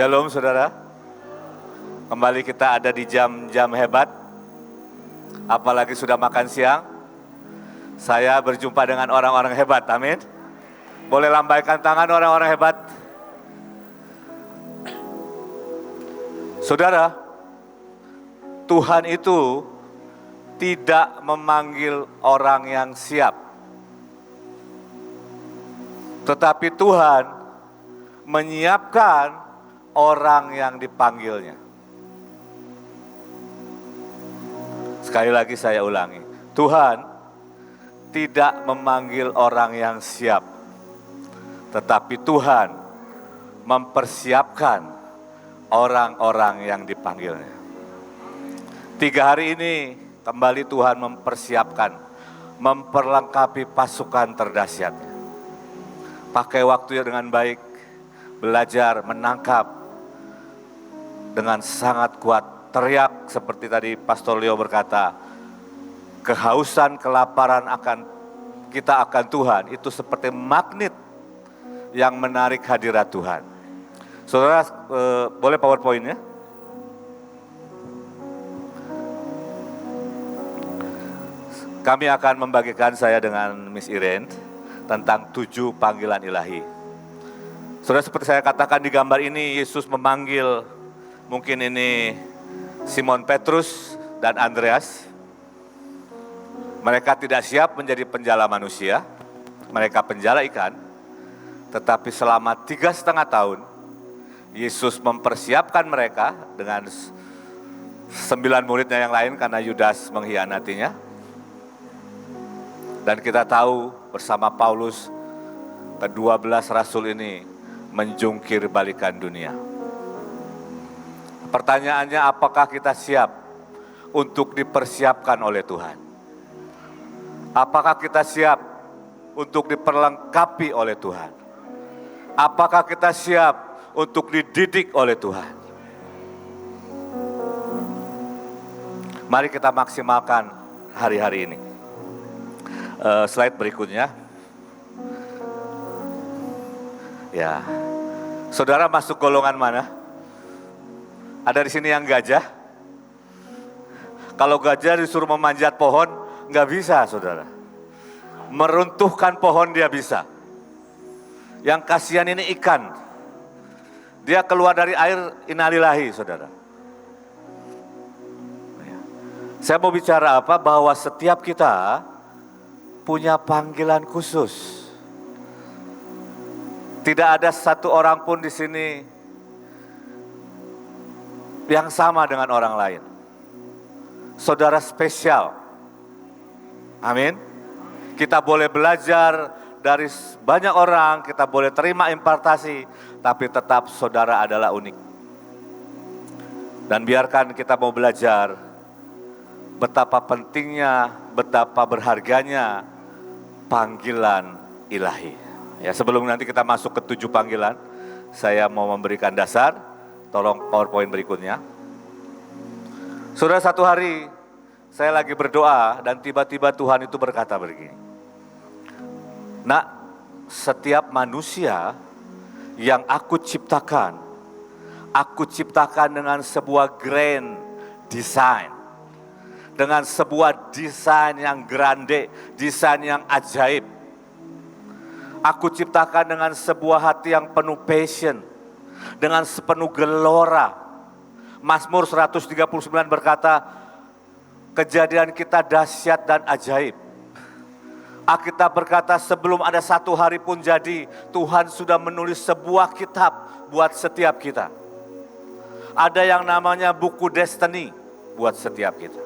Shalom saudara, kembali kita ada di jam-jam hebat, apalagi sudah makan siang. Saya berjumpa dengan orang-orang hebat, amin. Boleh lambaikan tangan orang-orang hebat. Saudara, Tuhan itu tidak memanggil orang yang siap, tetapi Tuhan menyiapkan orang yang dipanggilnya. Sekali lagi saya ulangi, Tuhan tidak memanggil orang yang siap, tetapi Tuhan mempersiapkan orang-orang yang dipanggilnya. 3 hari ini kembali Tuhan mempersiapkan, memperlengkapi pasukan terdahsyatnya. Pakai waktunya dengan baik, belajar menangkap dengan sangat kuat, teriak seperti tadi Pastor Leo berkata, kehausan, kelaparan kita akan Tuhan, itu seperti magnet yang menarik hadirat Tuhan. Saudara, boleh PowerPoint-nya? Kami akan membagikan saya dengan Miss Irene tentang 7 panggilan ilahi. Saudara, seperti saya katakan di gambar ini, Yesus memanggil, mungkin ini Simon Petrus dan Andreas. Mereka tidak siap menjadi penjala manusia, mereka penjala ikan. Tetapi selama 3,5 tahun, Yesus mempersiapkan mereka dengan 9 muridnya yang lain karena Yudas mengkhianatinya. Dan kita tahu bersama Paulus, ke-12 rasul ini menjungkir balikan dunia. Pertanyaannya, apakah kita siap untuk dipersiapkan oleh Tuhan? Apakah kita siap untuk diperlengkapi oleh Tuhan? Apakah kita siap untuk dididik oleh Tuhan? Mari kita maksimalkan hari-hari ini. Slide berikutnya. Ya, saudara masuk golongan mana? Ada di sini yang gajah? Kalau gajah disuruh memanjat pohon, nggak bisa saudara. Meruntuhkan pohon dia bisa. Yang kasihan ini ikan. Dia keluar dari air, innalillahi saudara. Saya mau bicara apa? Bahwa setiap kita punya panggilan khusus. Tidak ada satu orang pun di sini yang sama dengan orang lain. Saudara spesial. Amin. Kita boleh belajar dari banyak orang, kita boleh terima impartasi, tapi tetap saudara adalah unik. Dan biarkan kita mau belajar betapa pentingnya, betapa berharganya panggilan ilahi. Ya, sebelum nanti kita masuk ke 7 panggilan, saya mau memberikan dasar. Tolong PowerPoint berikutnya. Saudara, satu hari saya lagi berdoa dan tiba-tiba Tuhan itu berkata begini. Nak, setiap manusia yang aku ciptakan dengan sebuah grand design. Dengan sebuah desain yang grande, desain yang ajaib. Aku ciptakan dengan sebuah hati yang penuh passion, dengan sepenuh gelora. Mazmur 139 berkata, kejadian kita dahsyat dan ajaib. Alkitab berkata, sebelum ada satu hari pun jadi, Tuhan sudah menulis sebuah kitab buat setiap kita. Ada yang namanya buku destiny buat setiap kita.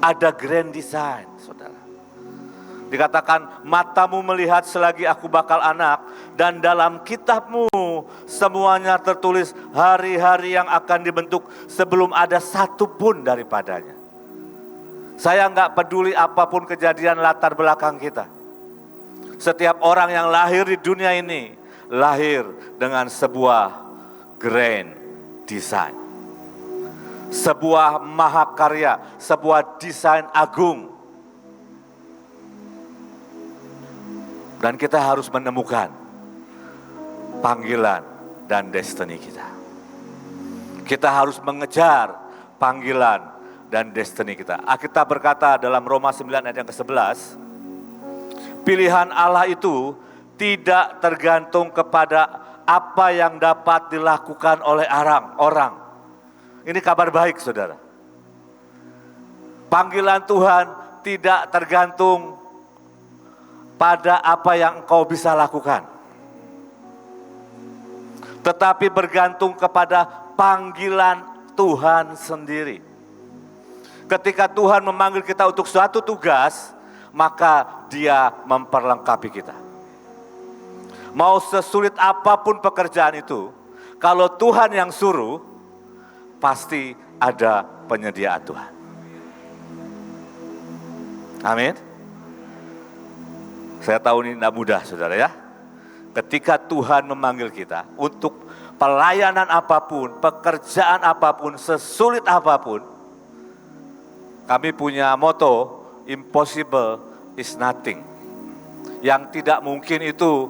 Ada grand design, saudara. Dikatakan, matamu melihat selagi aku bakal anak, dan dalam kitabmu semuanya tertulis hari-hari yang akan dibentuk sebelum ada satu pun daripadanya. Saya enggak peduli apapun kejadian latar belakang kita. Setiap orang yang lahir di dunia ini, lahir dengan sebuah grand design. Sebuah mahakarya, sebuah desain agung. Dan kita harus menemukan panggilan dan destiny kita. Kita harus mengejar panggilan dan destiny kita. Alkitab berkata dalam Roma 9 ayat yang ke-11, pilihan Allah itu tidak tergantung kepada apa yang dapat dilakukan oleh orang. Ini kabar baik, saudara. Panggilan Tuhan tidak tergantung pada apa yang engkau bisa lakukan, tetapi bergantung kepada panggilan Tuhan sendiri. Ketika Tuhan memanggil kita untuk suatu tugas, maka Dia memperlengkapi kita. Mau sesulit apapun pekerjaan itu, kalau Tuhan yang suruh, pasti ada penyediaan Tuhan. Amin. Saya tahu ini tidak mudah, saudara ya. Ketika Tuhan memanggil kita untuk pelayanan apapun, pekerjaan apapun, sesulit apapun, kami punya moto, impossible is nothing. Yang tidak mungkin itu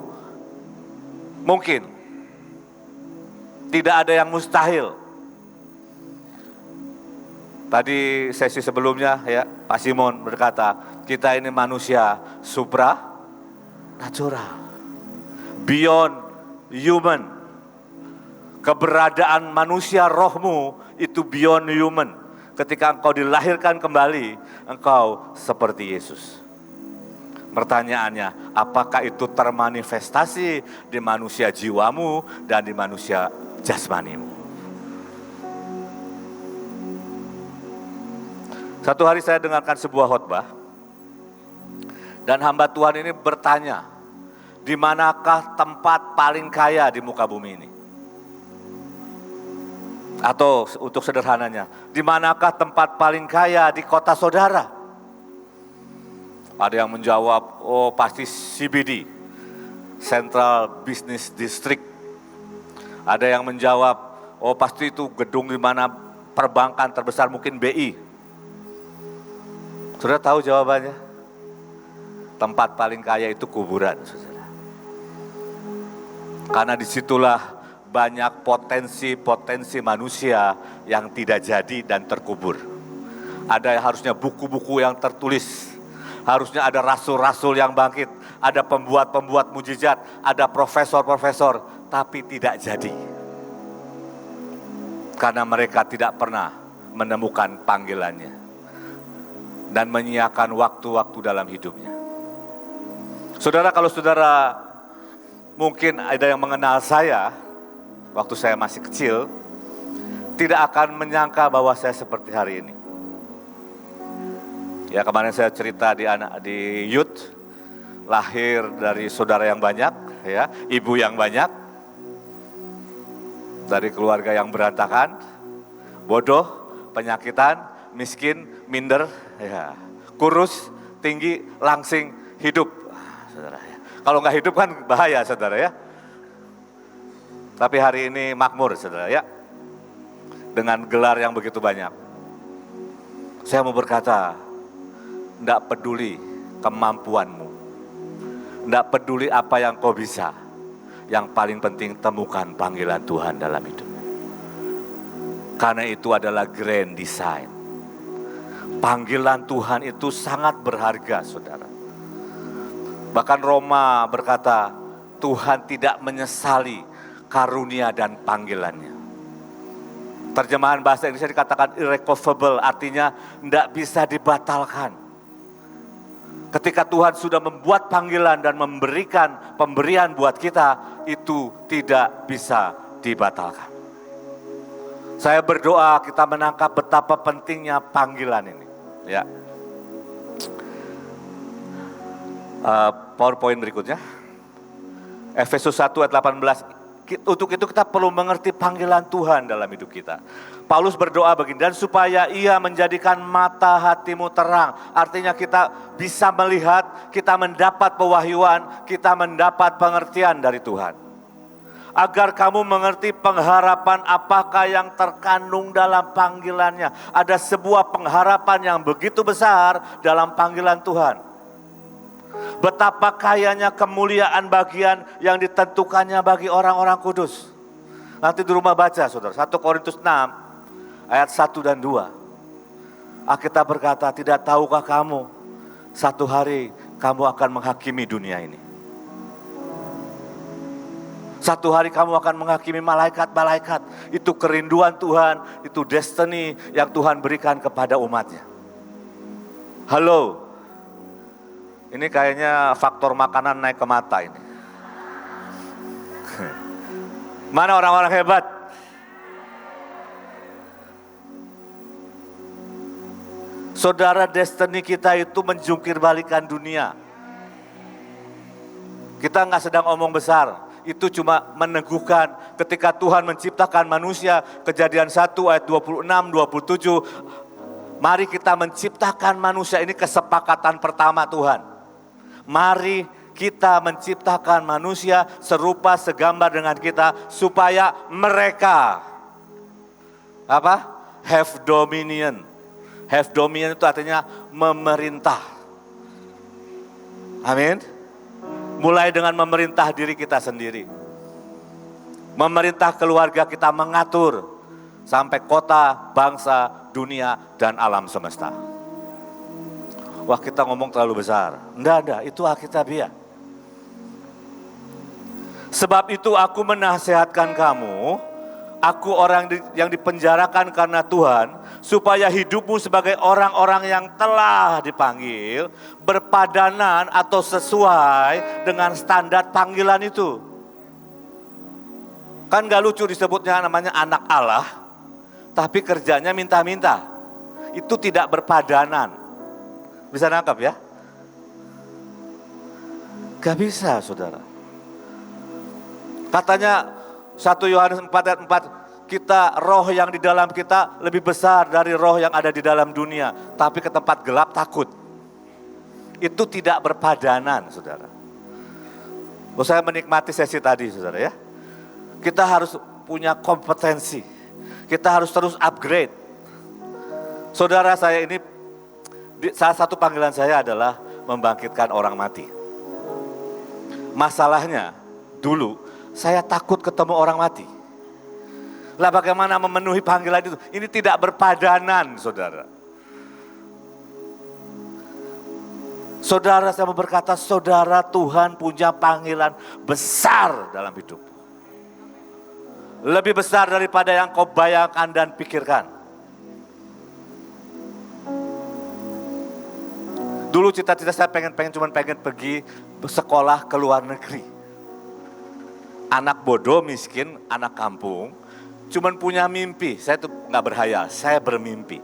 mungkin. Tidak ada yang mustahil. Tadi sesi sebelumnya ya, Pak Simon berkata, kita ini manusia supranatural, beyond human. Keberadaan manusia rohmu itu beyond human. Ketika engkau dilahirkan kembali, engkau seperti Yesus. Pertanyaannya, apakah itu termanifestasi di manusia jiwamu dan di manusia jasmanimu? Satu hari saya dengarkan sebuah khotbah, dan hamba Tuhan ini bertanya, di manakah tempat paling kaya di muka bumi ini? Atau untuk sederhananya, di manakah tempat paling kaya di kota saudara? Ada yang menjawab, oh pasti CBD, Central Business District. Ada yang menjawab, oh pasti itu gedung di mana perbankan terbesar, mungkin BI. Saudara tahu jawabannya? Tempat paling kaya itu kuburan, saudara. Karena disitulah banyak potensi manusia yang tidak jadi dan terkubur. Ada harusnya buku-buku yang tertulis, harusnya ada rasul-rasul yang bangkit, ada pembuat-pembuat mujizat, ada profesor-profesor, tapi tidak jadi. Karena mereka tidak pernah menemukan panggilannya dan menyiapkan waktu-waktu dalam hidupnya. Saudara, kalau saudara mungkin ada yang mengenal saya waktu saya masih kecil, tidak akan menyangka bahwa saya seperti hari ini. Ya, kemarin saya cerita di youth, lahir dari saudara yang banyak, ya, ibu yang banyak, dari keluarga yang berantakan, bodoh, penyakitan, miskin, minder, ya, kurus, tinggi, langsing, hidup. Saudara, ya. Kalau nggak hidup kan bahaya, saudara ya. Tapi hari ini makmur, saudara ya, dengan gelar yang begitu banyak. Saya mau berkata, tidak peduli kemampuanmu, tidak peduli apa yang kau bisa, yang paling penting temukan panggilan Tuhan dalam hidupmu. Karena itu adalah grand design. Panggilan Tuhan itu sangat berharga, saudara. Bahkan Roma berkata, Tuhan tidak menyesali karunia dan panggilannya. Terjemahan bahasa Indonesia dikatakan irrevocable, artinya tidak bisa dibatalkan. Ketika Tuhan sudah membuat panggilan dan memberikan pemberian buat kita, itu tidak bisa dibatalkan. Saya berdoa kita menangkap betapa pentingnya panggilan ini. Ya. PowerPoint berikutnya. Efesus 1 ayat 18. Untuk itu kita perlu mengerti panggilan Tuhan dalam hidup kita. Paulus berdoa begini, dan supaya ia menjadikan mata hatimu terang. Artinya kita bisa melihat, kita mendapat pewahyuan, kita mendapat pengertian dari Tuhan. Agar kamu mengerti pengharapan apakah yang terkandung dalam panggilannya. Ada sebuah pengharapan yang begitu besar dalam panggilan Tuhan. Betapa kayanya kemuliaan bagian yang ditentukannya bagi orang-orang kudus. Nanti di rumah baca saudara, 1 Korintus 6 ayat 1 dan 2. Alkitab berkata, tidak tahukah kamu satu hari kamu akan menghakimi dunia ini. Satu hari kamu akan menghakimi malaikat-malaikat. Itu kerinduan Tuhan, itu destiny yang Tuhan berikan kepada umatnya. Halo, ini kayaknya faktor makanan naik ke mata ini. Mana orang-orang hebat? Saudara, destiny kita itu menjungkir balikan dunia. Kita nggak sedang omong besar, itu cuma meneguhkan ketika Tuhan menciptakan manusia, Kejadian 1 ayat 26-27. Mari kita menciptakan manusia, ini kesepakatan pertama Tuhan. Mari kita menciptakan manusia serupa segambar dengan kita supaya mereka have dominion. Have dominion itu artinya memerintah. Amin. Mulai dengan memerintah diri kita sendiri. Memerintah keluarga kita, mengatur sampai kota, bangsa, dunia, dan alam semesta. Wah, kita ngomong terlalu besar. Enggak, itu Alkitabiah. Sebab itu aku menasihatkan kamu, aku orang yang dipenjarakan karena Tuhan, supaya hidupmu sebagai orang-orang yang telah dipanggil, berpadanan atau sesuai dengan standar panggilan itu. Kan gak lucu disebutnya namanya anak Allah, tapi kerjanya minta-minta. Itu tidak berpadanan. Bisa nangkap ya? Gak bisa saudara. Katanya 1 Yohanes 4 ayat 4, kita roh yang di dalam kita lebih besar dari roh yang ada di dalam dunia. Tapi ke tempat gelap takut. Itu tidak berpadanan saudara. Saya menikmati sesi tadi saudara ya. Kita harus punya kompetensi. Kita harus terus upgrade. Saudara, saya ini, salah satu panggilan saya adalah membangkitkan orang mati. Masalahnya dulu saya takut ketemu orang mati. Lah bagaimana memenuhi panggilan itu? Ini tidak berpadanan, saudara. Saudara, saya mau berkata, saudara, Tuhan punya panggilan besar dalam hidup. Lebih besar daripada yang kau bayangkan dan pikirkan. Dulu cita-cita saya pengen pergi sekolah ke luar negeri. Anak bodoh, miskin, anak kampung, cuman punya mimpi. Saya tuh gak berhayal, saya bermimpi.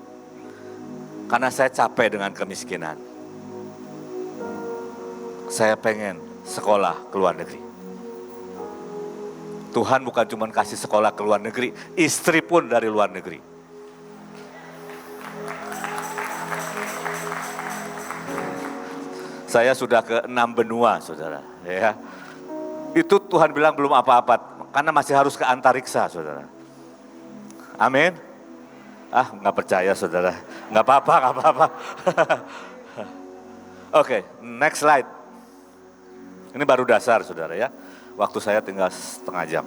Karena saya capek dengan kemiskinan. Saya pengen sekolah ke luar negeri. Tuhan bukan cuma kasih sekolah ke luar negeri, istri pun dari luar negeri. Saya sudah ke 6 benua, saudara. Ya. Itu Tuhan bilang belum apa-apa, karena masih harus ke antariksa, saudara. Amin. Nggak percaya, saudara. Nggak apa-apa. Oke, next slide. Ini baru dasar, saudara ya. Waktu saya tinggal setengah jam.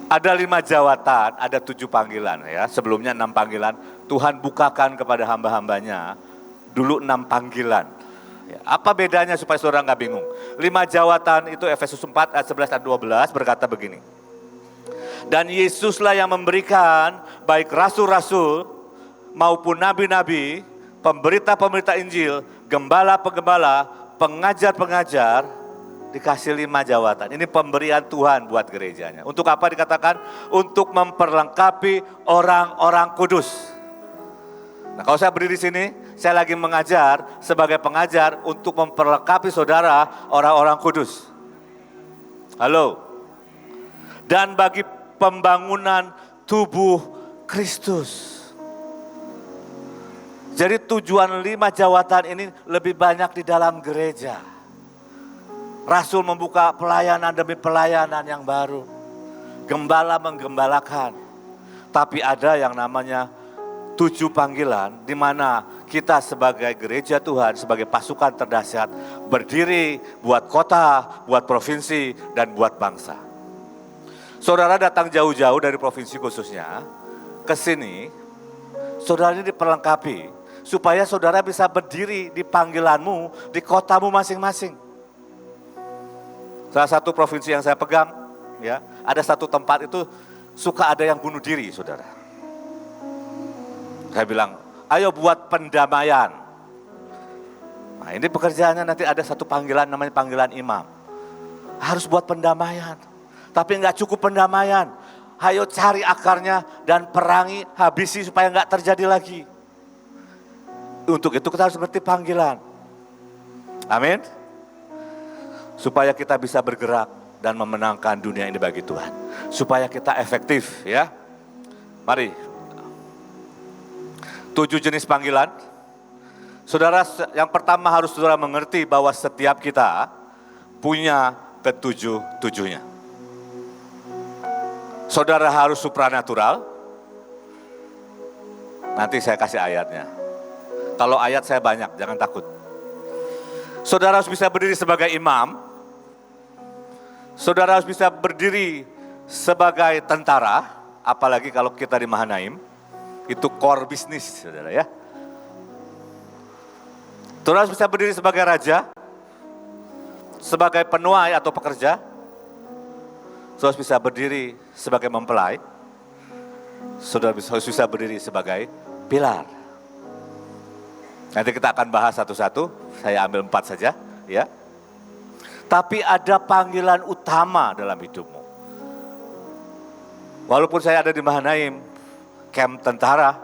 Ada 5 jawatan, ada 7 panggilan ya. Sebelumnya 6 panggilan. Tuhan bukakan kepada hamba-hambanya dulu 6 panggilan. Ya, apa bedanya supaya saudara nggak bingung? 5 jawatan itu Efesus 4 ayat 11 dan 12 berkata begini. Dan Yesuslah yang memberikan baik rasul-rasul maupun nabi-nabi, pemberita-pemberita Injil, gembala-penggembala, pengajar-pengajar, dikasih 5 jawatan. Ini pemberian Tuhan buat gerejanya. Untuk apa dikatakan? Untuk memperlengkapi orang-orang kudus. Nah, kalau saya berdiri di sini, saya lagi mengajar sebagai pengajar untuk memperlengkapi saudara orang-orang kudus. Halo. Dan bagi pembangunan tubuh Kristus. Jadi tujuan 5 jawatan ini lebih banyak di dalam gereja. Rasul membuka pelayanan demi pelayanan yang baru. Gembala menggembalakan. Tapi ada yang namanya 7 panggilan di mana kita sebagai gereja Tuhan, sebagai pasukan terdahsyat, berdiri buat kota, buat provinsi, dan buat bangsa. Saudara datang jauh-jauh dari provinsi khususnya ke sini, saudara ini diperlengkapi supaya saudara bisa berdiri di panggilanmu, di kotamu masing-masing. Salah satu provinsi yang saya pegang, ya, ada satu tempat itu suka ada yang bunuh diri, saudara. Saya bilang, ayo buat pendamaian. Nah, ini pekerjaannya nanti ada satu panggilan namanya panggilan imam. Harus buat pendamaian. Tapi enggak cukup pendamaian. Ayo cari akarnya dan perangi, habisi supaya enggak terjadi lagi. Untuk itu kita harus ngerti panggilan. Amin. Supaya kita bisa bergerak dan memenangkan dunia ini bagi Tuhan. Supaya kita efektif, ya. Mari. 7 jenis panggilan. Saudara, yang pertama harus saudara mengerti bahwa setiap kita punya ketujuh-tujuhnya. Saudara harus supranatural. Nanti saya kasih ayatnya. Kalau ayat saya banyak, jangan takut. Saudara harus bisa berdiri sebagai imam. Saudara harus bisa berdiri sebagai tentara. Apalagi kalau kita di Mahanaim. Itu core bisnis, saudara, ya. Saudara harus bisa berdiri sebagai raja. Sebagai penuai atau pekerja. Saudara harus bisa berdiri sebagai mempelai. Saudara harus bisa berdiri sebagai pilar. Nanti kita akan bahas satu-satu, saya ambil 4 saja, ya. Tapi ada panggilan utama dalam hidupmu. Walaupun saya ada di Mahanaim, camp tentara,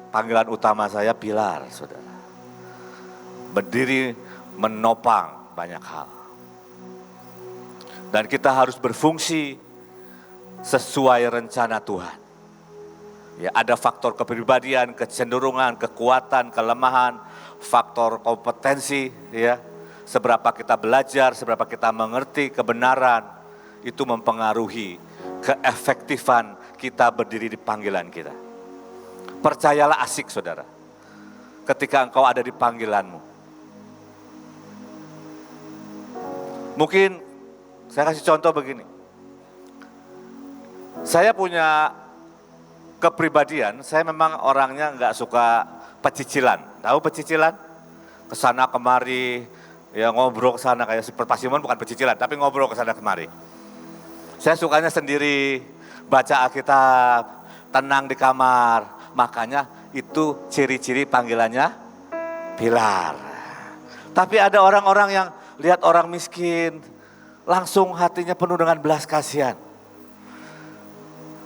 panggilan utama saya pilar, saudara. Berdiri menopang banyak hal. Dan kita harus berfungsi sesuai rencana Tuhan. Ya, ada faktor kepribadian, kecenderungan, kekuatan, kelemahan, faktor kompetensi, ya. Seberapa kita belajar, seberapa kita mengerti kebenaran, itu mempengaruhi keefektifan kita berdiri di panggilan kita. Percayalah asik, saudara, ketika engkau ada di panggilanmu. Mungkin saya kasih contoh begini. Saya punya kepribadian, saya memang orangnya nggak suka pecicilan. Tahu pecicilan? Kesana kemari, ya ngobrol kesana kayak si Perpasimon, bukan pecicilan, tapi ngobrol kesana kemari. Saya sukanya sendiri, baca Alkitab, tenang di kamar. Makanya itu ciri-ciri panggilannya pilar. Tapi ada orang-orang yang lihat orang miskin, langsung hatinya penuh dengan belas kasihan.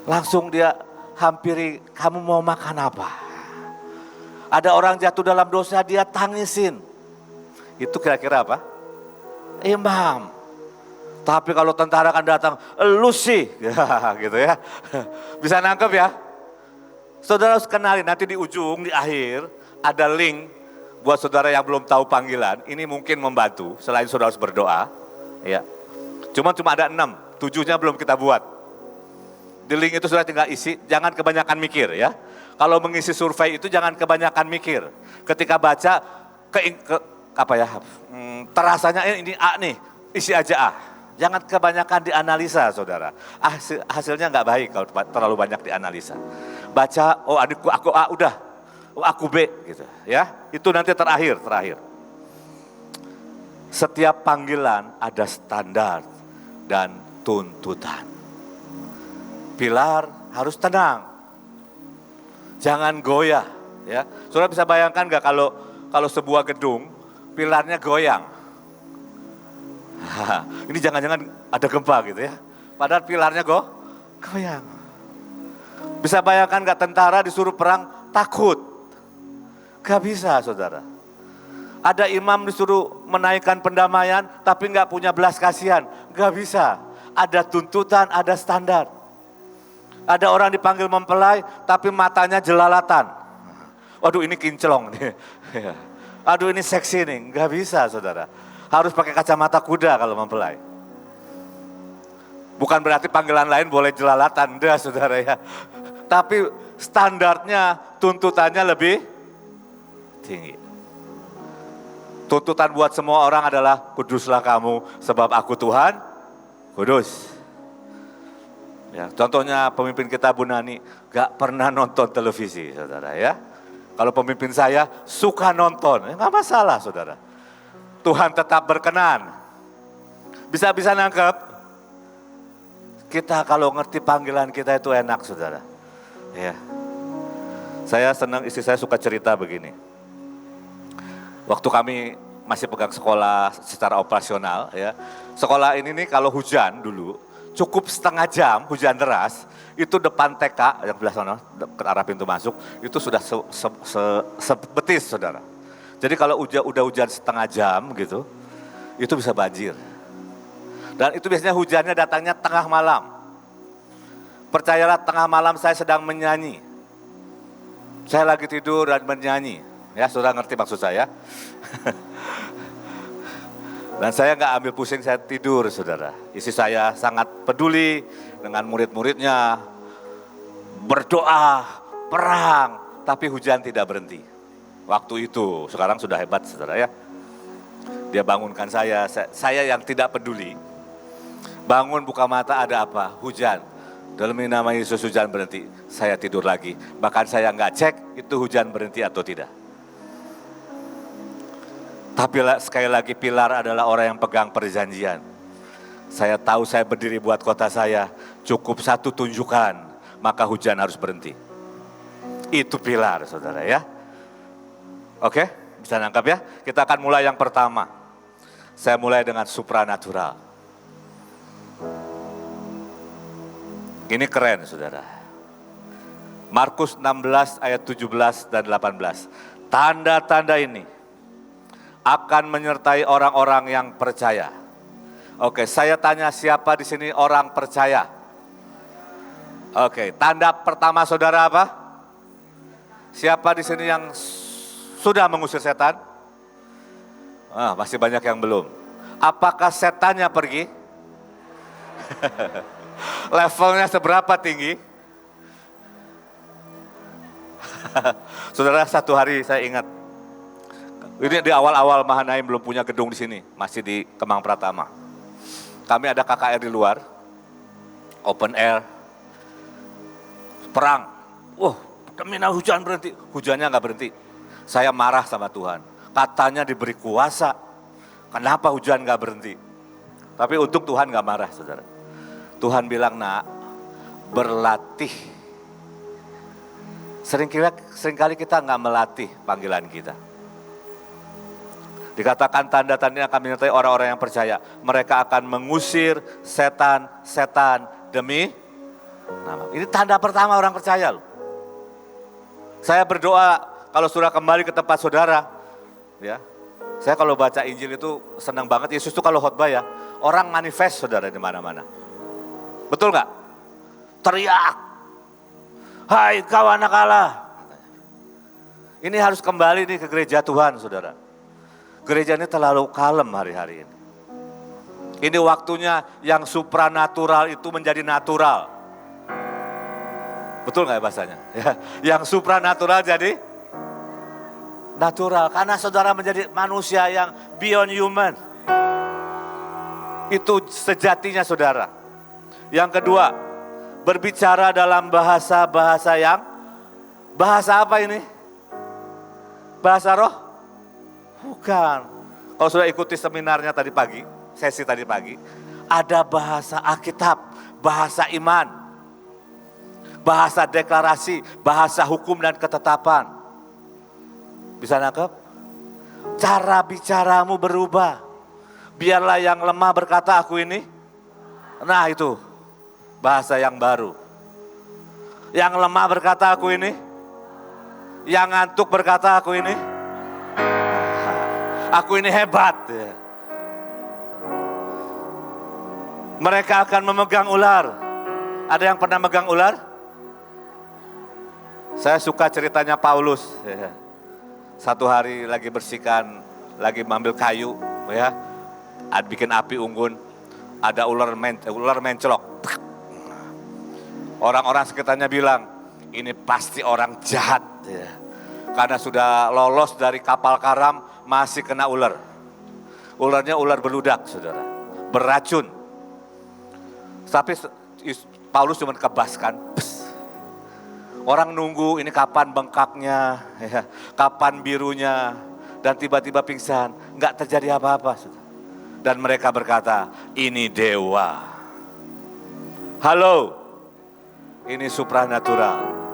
Langsung dia hampiri, kamu mau makan apa? Ada orang jatuh dalam dosa, dia tangisin. Itu kira-kira apa? Imam. Tapi kalau tentara kan datang, lu sih, gitu ya. Bisa nangkep ya? Saudara harus kenali, nanti di ujung, di akhir, ada link buat saudara yang belum tahu panggilan. Ini mungkin membantu, selain saudara harus berdoa. Ya. Cuma ada 6, 7-nya belum kita buat. Di link itu saudara tinggal isi, jangan kebanyakan mikir ya. Kalau mengisi survei itu jangan kebanyakan mikir. Ketika baca, terasanya ini A nih, isi aja A. Jangan kebanyakan dianalisa, saudara. Hasilnya nggak baik kalau terlalu banyak dianalisa. Baca, oh adikku aku A udah, oh aku B gitu ya. Itu nanti terakhir. Setiap panggilan ada standar dan tuntutan. Pilar harus tenang, jangan goyah. Ya, saudara bisa bayangkan nggak kalau sebuah gedung pilarnya goyang? Ini jangan-jangan ada gempa gitu ya. Padahal pilarnya goyang. Bisa bayangkan nggak tentara disuruh perang takut? Gak bisa, saudara. Ada imam disuruh menaikkan pendamaian tapi nggak punya belas kasihan, gak bisa. Ada tuntutan, ada standar. Ada orang dipanggil mempelai tapi matanya jelalatan. Waduh ini kinclong nih. Aduh ini seksi nih, gak bisa, saudara. Harus pakai kacamata kuda kalau mempelai. Bukan berarti panggilan lain boleh jelalatan, enggak, saudara ya. Tapi standarnya, tuntutannya lebih tinggi. Tuntutan buat semua orang adalah kuduslah kamu sebab aku Tuhan kudus. Ya, contohnya pemimpin kita Bu Nani gak pernah nonton televisi, saudara ya. Kalau pemimpin saya suka nonton, nggak masalah saudara. Tuhan tetap berkenan. Bisa nangkep? Kita kalau ngerti panggilan kita itu enak saudara. Ya. Saya senang, istri saya suka cerita begini. Waktu kami masih pegang sekolah secara operasional ya. Sekolah ini nih kalau hujan dulu cukup setengah jam hujan deras, itu depan TK yang sebelah sana ke arah pintu masuk itu sudah sebetis saudara. Jadi kalau udah hujan setengah jam gitu, itu bisa banjir. Dan itu biasanya hujannya datangnya tengah malam. Percayalah tengah malam saya sedang menyanyi. Saya lagi tidur dan menyanyi. Ya saudara ngerti maksud saya. Dan saya nggak ambil pusing, saya tidur saudara. Istri saya sangat peduli dengan murid-muridnya. Berdoa, perang, tapi hujan tidak berhenti. Waktu itu, sekarang sudah hebat saudara ya. Dia bangunkan saya yang tidak peduli. Bangun buka mata ada apa? Hujan. Dalam nama Yesus hujan berhenti. Saya tidur lagi. Bahkan saya nggak cek itu hujan berhenti atau tidak. Tapi sekali lagi pilar adalah orang yang pegang perjanjian. Saya tahu saya berdiri buat kota saya, cukup satu tunjukkan, maka hujan harus berhenti. Itu pilar saudara ya. Oke, bisa nangkap ya? Kita akan mulai yang pertama. Saya mulai dengan supranatural. Ini keren saudara. Markus 16 ayat 17 dan 18. Tanda-tanda ini akan menyertai orang-orang yang percaya. Oke, saya tanya siapa di sini orang percaya? Oke, tanda pertama saudara apa? Siapa di sini yang sudah mengusir setan? Masih banyak yang belum. Apakah setannya pergi? Levelnya seberapa tinggi? Saudara, satu hari saya ingat. Ini di awal-awal Mahanaim belum punya gedung di sini, masih di Kemang Pratama. Kami ada KKR di luar, open air, perang. Demi hujan berhenti, hujannya nggak berhenti. Saya marah sama Tuhan, katanya diberi kuasa, kenapa hujan nggak berhenti? Tapi untuk Tuhan nggak marah saudara. Tuhan bilang, nak, berlatih. Seringkali kita nggak melatih panggilan kita. Dikatakan tanda-tanda akan menyertai orang-orang yang percaya. Mereka akan mengusir setan-setan demi nama. Ini tanda pertama orang percaya loh. Saya berdoa kalau sudah kembali ke tempat saudara. Ya, saya kalau baca Injil itu senang banget. Yesus itu kalau khotbah ya, orang manifest saudara di mana-mana. Betul nggak? Teriak. Hai kau anak Allah. Ini harus kembali nih ke gereja Tuhan saudara. Gereja ini terlalu kalem hari-hari ini. Ini waktunya yang supranatural itu menjadi natural. Betul nggak ya bahasanya? Ya, yang supranatural jadi natural. Karena saudara menjadi manusia yang beyond human. Itu sejatinya saudara. Yang kedua, berbicara dalam bahasa-bahasa yang, bahasa apa ini? Bahasa roh? Bukan. Kalau sudah ikuti seminarnya tadi pagi, sesi tadi pagi, ada bahasa Alkitab, bahasa iman, bahasa deklarasi, bahasa hukum dan ketetapan. Bisa nangkep? Cara bicaramu berubah. Biarlah yang lemah berkata aku ini. Nah itu, bahasa yang baru. Yang lemah berkata aku ini. Yang ngantuk berkata aku ini. Aku ini hebat. Mereka akan memegang ular. Ada yang pernah megang ular? Saya suka ceritanya Paulus. Satu hari lagi bersihkan, lagi mengambil kayu, ya, bikin api unggun. Ada ular mencelok. Orang-orang sekitarnya bilang, ini pasti orang jahat. Karena sudah lolos dari kapal karam, masih kena ular. Ularnya ular beludak, saudara. Beracun. Tapi Paulus cuma kebaskan. Orang nunggu ini kapan bengkaknya, ya, kapan birunya, dan tiba-tiba pingsan. Enggak terjadi apa-apa. Dan mereka berkata, ini dewa. Halo, ini supranatural.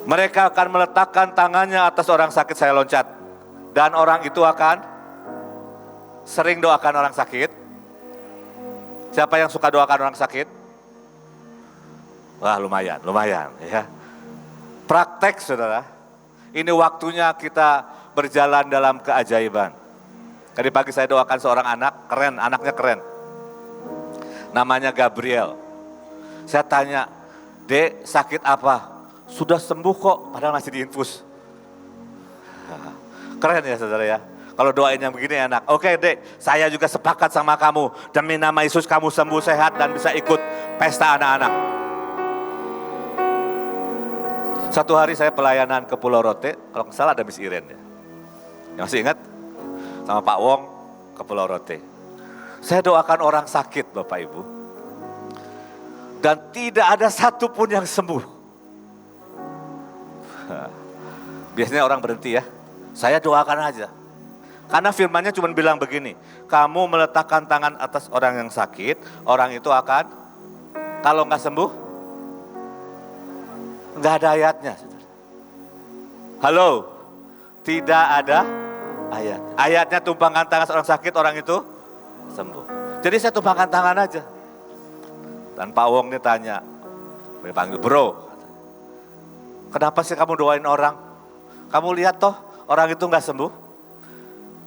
Mereka akan meletakkan tangannya atas orang sakit, saya loncat. Dan orang itu akan sering doakan orang sakit. Siapa yang suka doakan orang sakit? Wah, lumayan ya. Praktek, saudara. Ini waktunya kita berjalan dalam keajaiban. Tadi pagi saya doakan seorang anak, keren, anaknya keren. Namanya Gabriel. Saya tanya, Dek, sakit apa? Sudah sembuh kok, padahal masih diinfus. Keren ya, saudara ya. Kalau doain yang begini enak. Oke, Dek, saya juga sepakat sama kamu. Demi nama Yesus kamu sembuh, sehat, dan bisa ikut pesta anak-anak. Satu hari saya pelayanan ke Pulau Rote, kalau nggak salah ada Miss Iren ya. Yang masih ingat? Sama Pak Wong ke Pulau Rote. Saya doakan orang sakit, Bapak Ibu. Dan tidak ada satupun yang sembuh. Biasanya orang berhenti ya. Saya doakan aja. Karena firmannya cuma bilang begini, kamu meletakkan tangan atas orang yang sakit, orang itu akan, kalau nggak sembuh, nggak ada ayatnya. Halo, tidak ada ayat. Ayatnya tumpangkan tangan orang sakit, orang itu sembuh. Jadi saya tumpangkan tangan aja. Dan Pak Wong ini tanya, dipanggil bro, kenapa sih kamu doain orang? Kamu lihat toh orang itu nggak sembuh?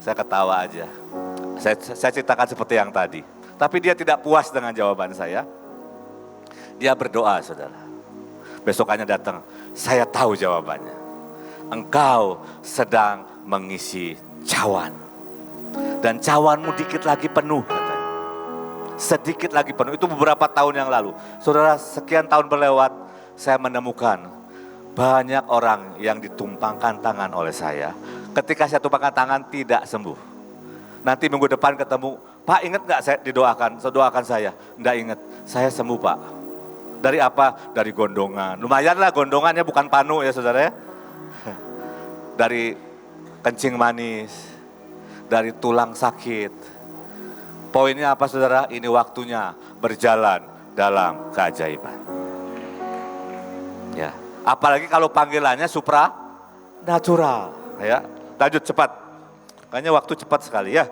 Saya ketawa aja. Saya ceritakan seperti yang tadi. Tapi dia tidak puas dengan jawaban saya. Dia berdoa, saudara. Besokannya datang, saya tahu jawabannya. Engkau sedang mengisi cawan. Dan cawanmu dikit lagi penuh, katanya. Sedikit lagi penuh, itu beberapa tahun yang lalu. Saudara, sekian tahun berlewat, saya menemukan banyak orang yang ditumpangkan tangan oleh saya. Ketika saya tumpangkan tangan tidak sembuh. Nanti minggu depan ketemu, Pak ingat gak saya didoakan? Doakan saya. Enggak ingat, saya sembuh Pak. Dari apa? Dari gondongan. Lumayan lah gondongannya, bukan panu ya saudara ya. Dari kencing manis, dari tulang sakit. Poinnya apa saudara? Ini waktunya berjalan dalam keajaiban. Ya, apalagi kalau panggilannya supranatural. Ya, lanjut cepat. Kayaknya waktu cepat sekali ya.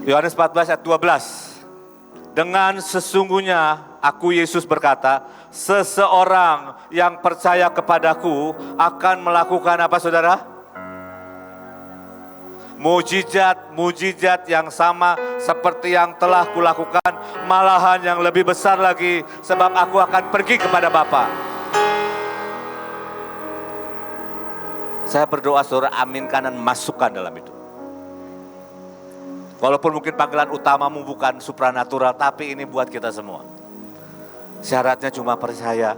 Yohanes 14 ayat 12. Dengan sesungguhnya aku Yesus berkata, seseorang yang percaya kepadaku akan melakukan apa saudara? Mujizat yang sama seperti yang telah kulakukan, malahan yang lebih besar lagi, sebab aku akan pergi kepada Bapa. Saya berdoa saudara aminkan dan masukkan dalam itu. Walaupun mungkin panggilan utamamu bukan supranatural, tapi ini buat kita semua. Syaratnya cuma percaya.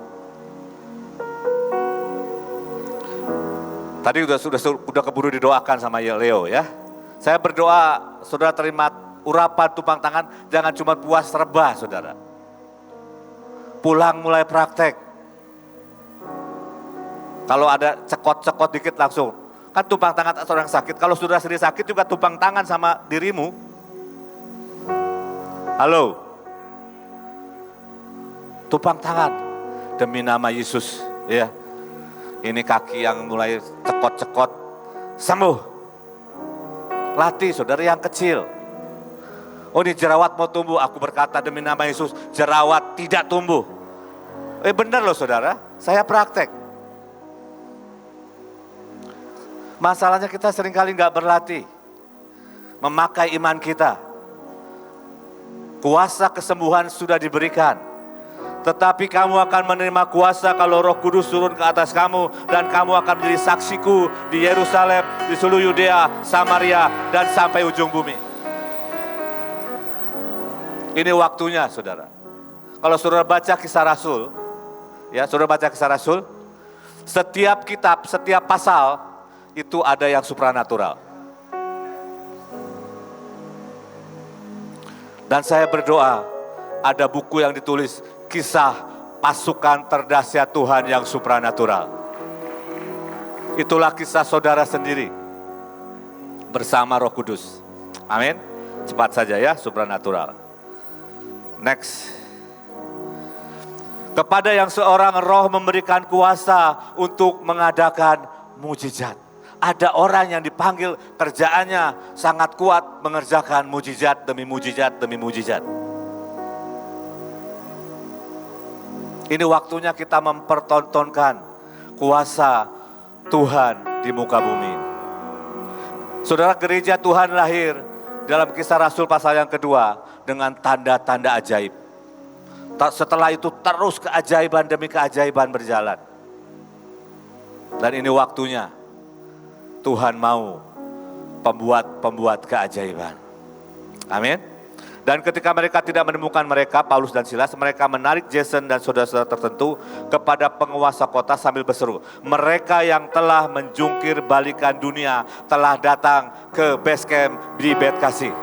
Tadi sudah keburu didoakan sama Leo ya. Saya berdoa saudara terima urapan tumpang tangan, jangan cuma puas rebah saudara. Pulang mulai praktek. Kalau ada cekot-cekot dikit langsung. Kan tumpang tangan atas orang sakit. Kalau saudara sendiri sakit juga tumpang tangan sama dirimu. Halo. Tumpang tangan demi nama Yesus ya. Ini kaki yang mulai cekot-cekot sembuh. Latih saudara yang kecil. Oh ini jerawat mau tumbuh, aku berkata demi nama Yesus jerawat tidak tumbuh. Benar loh saudara, saya praktek. Masalahnya kita seringkali nggak berlatih. Memakai iman kita. Kuasa kesembuhan sudah diberikan. Tetapi kamu akan menerima kuasa kalau Roh Kudus turun ke atas kamu. Dan kamu akan menjadi saksiku di Yerusalem, di seluruh Yudea, Samaria, dan sampai ujung bumi. Ini waktunya saudara. Kalau saudara baca Kisah Rasul, ya saudara baca Kisah Rasul, setiap kitab, setiap pasal, itu ada yang supranatural. Dan saya berdoa, ada buku yang ditulis, kisah pasukan terdahsyat Tuhan yang supranatural. Itulah kisah saudara sendiri bersama Roh Kudus. Amin. Cepat saja ya, supranatural. Next. Kepada yang seorang roh memberikan kuasa untuk mengadakan mujizat. Ada orang yang dipanggil kerjaannya sangat kuat mengerjakan mujizat demi mujizat demi mujizat. Ini waktunya kita mempertontonkan kuasa Tuhan di muka bumi. Saudara, gereja Tuhan lahir dalam Kisah Rasul pasal yang kedua dengan tanda-tanda ajaib. Setelah itu terus keajaiban demi keajaiban berjalan. Dan ini waktunya Tuhan mau pembuat keajaiban. Amin. Dan ketika mereka tidak menemukan mereka, Paulus dan Silas, mereka menarik Jason dan saudara-saudara tertentu kepada penguasa kota sambil berseru, mereka yang telah menjungkir balikan dunia telah datang ke base camp di Bet Kasih.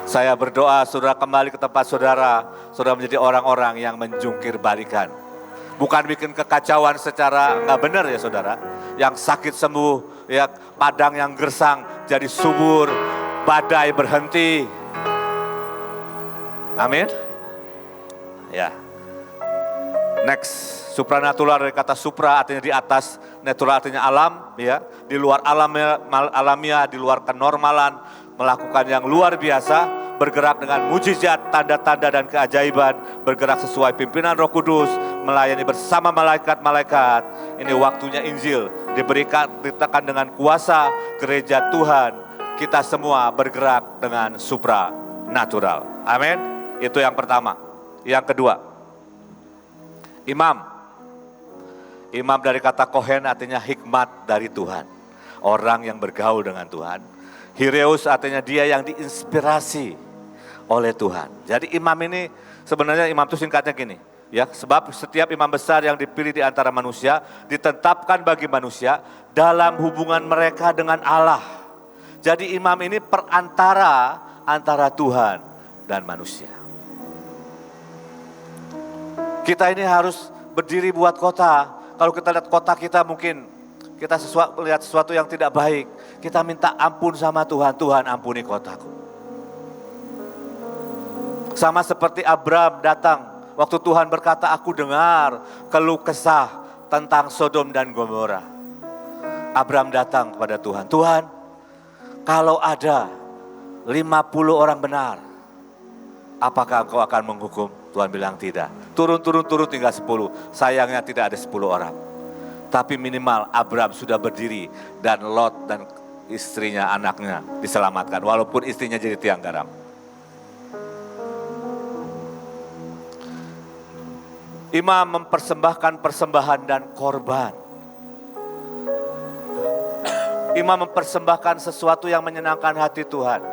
Saya berdoa saudara kembali ke tempat saudara, saudara menjadi orang-orang yang menjungkir balikan. Bukan bikin kekacauan secara nggak benar ya saudara. Yang sakit sembuh, ya padang yang gersang jadi subur, badai berhenti. Amin. Ya. Next, supranatural dari kata supra artinya di atas, natural artinya alam, ya. Di luar alamiah, di luar kenormalan, melakukan yang luar biasa, bergerak dengan mujizat, tanda-tanda dan keajaiban, bergerak sesuai pimpinan Roh Kudus, melayani bersama malaikat-malaikat. Ini waktunya Injil diberikan dengan kuasa gereja Tuhan. Kita semua bergerak dengan supranatural. Amin. Itu yang pertama. Yang kedua, imam. Imam dari kata kohen artinya hikmat dari Tuhan. Orang yang bergaul dengan Tuhan. Hireus artinya dia yang diinspirasi oleh Tuhan. Jadi imam ini sebenarnya imam itu singkatnya gini, ya, sebab setiap imam besar yang dipilih di antara manusia ditetapkan bagi manusia dalam hubungan mereka dengan Allah. Jadi imam ini perantara antara Tuhan dan manusia. Kita ini harus berdiri buat kota. Kalau kita lihat kota kita mungkin kita lihat sesuatu yang tidak baik, kita minta ampun sama Tuhan, Tuhan ampuni kotaku. Sama seperti Abram datang, waktu Tuhan berkata, aku dengar keluh kesah tentang Sodom dan Gomora. Abram datang kepada Tuhan, Tuhan kalau ada 50 orang benar, apakah engkau akan menghukum? Tuhan bilang tidak. Turun tinggal 10, sayangnya tidak ada 10 orang. Tapi minimal Abram sudah berdiri dan Lot dan istrinya, anaknya diselamatkan. Walaupun istrinya jadi tiang garam. Imam mempersembahkan persembahan dan korban. Imam mempersembahkan sesuatu yang menyenangkan hati Tuhan.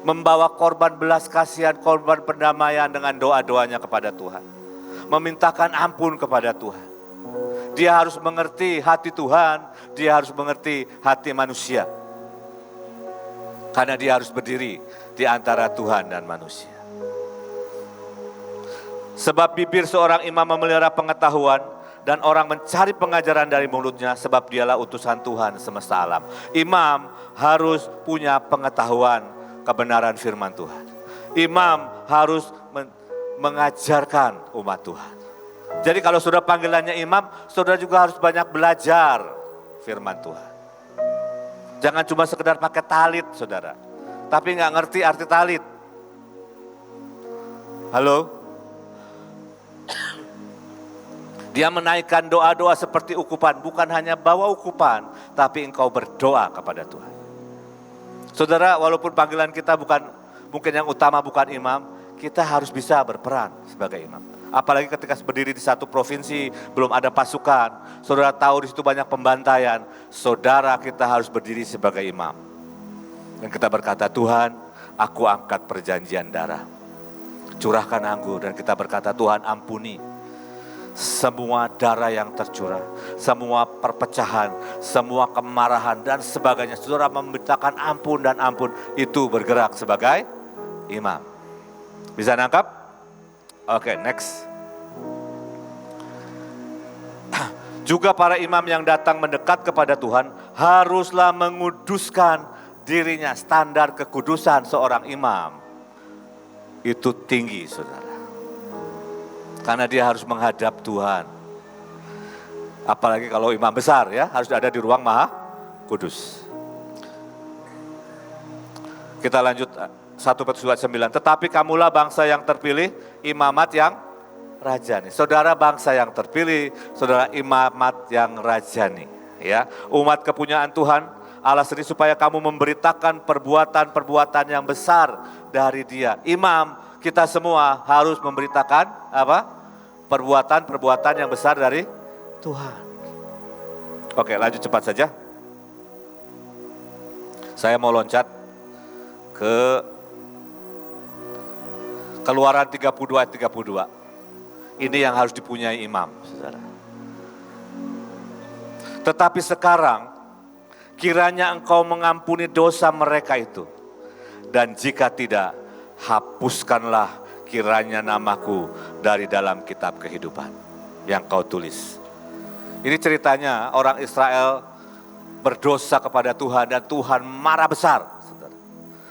Membawa korban belas kasihan, korban pendamaian dengan doa-doanya kepada Tuhan. Memintakan ampun kepada Tuhan. Dia harus mengerti hati Tuhan, dia harus mengerti hati manusia. Karena dia harus berdiri di antara Tuhan dan manusia. Sebab bibir seorang imam memelihara pengetahuan dan orang mencari pengajaran dari mulutnya sebab dialah utusan Tuhan semesta alam. Imam harus punya pengetahuan kebenaran firman Tuhan. Imam harus mengajarkan umat Tuhan. Jadi kalau saudara panggilannya imam, saudara juga harus banyak belajar firman Tuhan. Jangan cuma sekedar pakai talit saudara, tapi nggak ngerti arti talit. Halo? Dia menaikkan doa-doa seperti ukupan, bukan hanya bawa ukupan, tapi engkau berdoa kepada Tuhan. Saudara, walaupun panggilan kita mungkin yang utama bukan imam, kita harus bisa berperan sebagai imam. Apalagi ketika berdiri di satu provinsi, belum ada pasukan, saudara tahu di situ banyak pembantaian, saudara kita harus berdiri sebagai imam. Dan kita berkata, Tuhan, aku angkat perjanjian darah, curahkan anggur, dan kita berkata, Tuhan ampuni semua darah yang tercurah, semua perpecahan, semua kemarahan dan sebagainya. Saudara memintakan ampun dan ampun, itu bergerak sebagai imam. Bisa nangkap? Oke, next. Juga para imam yang datang mendekat kepada Tuhan haruslah menguduskan dirinya. Standar kekudusan seorang imam itu tinggi, saudara. Karena dia harus menghadap Tuhan. Apalagi kalau imam besar ya, harus ada di ruang maha kudus. Kita lanjut 1 Petrus 9. Tetapi kamulah bangsa yang terpilih, imamat yang rajani. Saudara bangsa yang terpilih, saudara imamat yang rajani. Ya, umat kepunyaan Tuhan Allah sendiri, supaya kamu memberitakan perbuatan-perbuatan yang besar dari Dia. Imam, kita semua harus memberitakan apa? Perbuatan-perbuatan yang besar dari Tuhan. Oke, lanjut cepat saja. Saya mau loncat ke Keluaran 32 ayat 32. Ini yang harus dipunyai imam, saudara. Tetapi sekarang, kiranya engkau mengampuni dosa mereka itu. Dan jika tidak, hapuskanlah kiranya namaku dari dalam kitab kehidupan yang kau tulis. Ini ceritanya orang Israel berdosa kepada Tuhan dan Tuhan marah besar.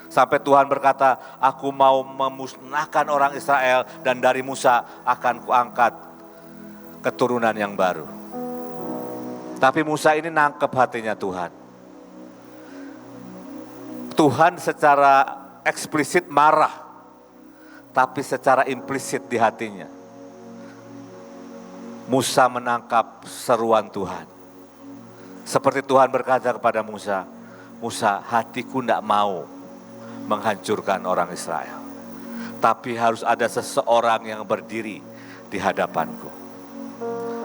Sampai Tuhan berkata, aku mau memusnahkan orang Israel dan dari Musa akan kuangkat keturunan yang baru. Tapi Musa ini nangkep hatinya Tuhan. Tuhan secara eksplisit marah, tapi secara implisit di hatinya, Musa menangkap seruan Tuhan. Seperti Tuhan berkata kepada Musa, Musa, hatiku tidak mau menghancurkan orang Israel. Tapi harus ada seseorang yang berdiri di hadapanku.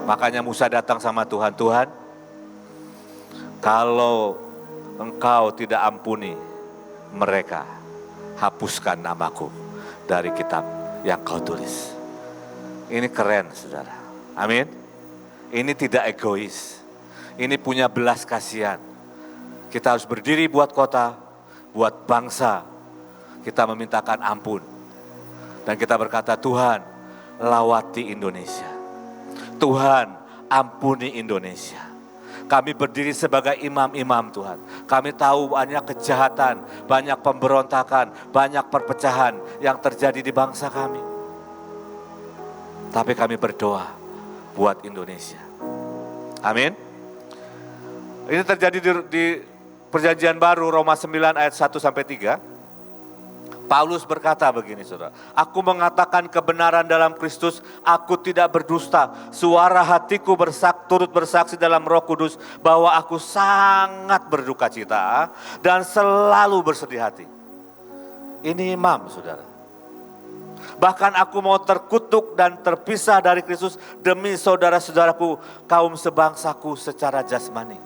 Makanya Musa datang sama Tuhan, Tuhan, kalau engkau tidak ampuni mereka, hapuskan namaku dari kitab yang kau tulis. Ini keren, saudara. Amin. Ini tidak egois. Ini punya belas kasihan. Kita harus berdiri buat kota, buat bangsa. Kita memintakan ampun. Dan kita berkata, Tuhan, lawati Indonesia. Tuhan, ampuni Indonesia. Kami berdiri sebagai imam-imam Tuhan. Kami tahu banyak kejahatan, banyak pemberontakan, banyak perpecahan yang terjadi di bangsa kami. Tapi kami berdoa buat Indonesia. Amin. Ini terjadi di Perjanjian Baru Roma 9 ayat 1 sampai 3. Paulus berkata begini, saudara. Aku mengatakan kebenaran dalam Kristus, aku tidak berdusta. Suara hatiku turut bersaksi dalam Roh Kudus bahwa aku sangat berduka cita dan selalu bersedih hati. Ini imam, saudara. Bahkan aku mau terkutuk dan terpisah dari Kristus demi saudara-saudaraku, kaum sebangsaku secara jasmani.